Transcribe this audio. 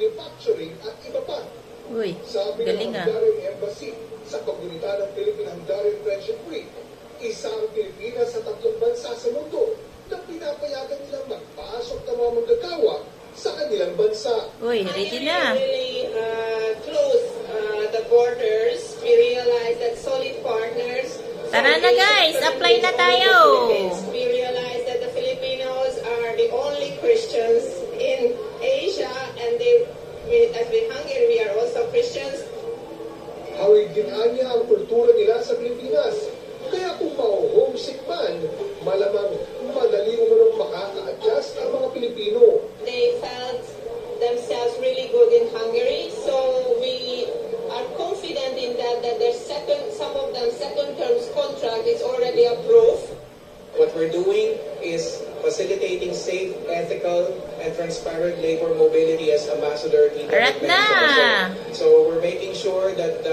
manufacturing at iba pa. Uy, Sabi galing ng ah. Hungarian Embassy sa pagunita ng Philippine-Hungarian Friendship Week, isa ang Pilipinas sa 3 bansa sa mundo na pinapayagan nilang magpasok ng mga manggagawa sa kanilang bansa. Uy, ready na. Really close the borders. We realize that solid partners. Tara na guys, apply na tayo. We realize that the Filipinos are the only Christians in Asia, and as with Hungary, we are also Christians. Hawig din niya ang kultura nila sa Pilipinas. Kaya kung ma-homesick man, malamang madali umunong makaka-adjust ang mga Pilipino. They felt themselves really good in Hungary, so we are confident in that their some of them second terms contract is already approved. What we're doing is facilitating safe, ethical, and transparent labor mobility as Ambassador Tita Arat mentioned. na! So we're making sure that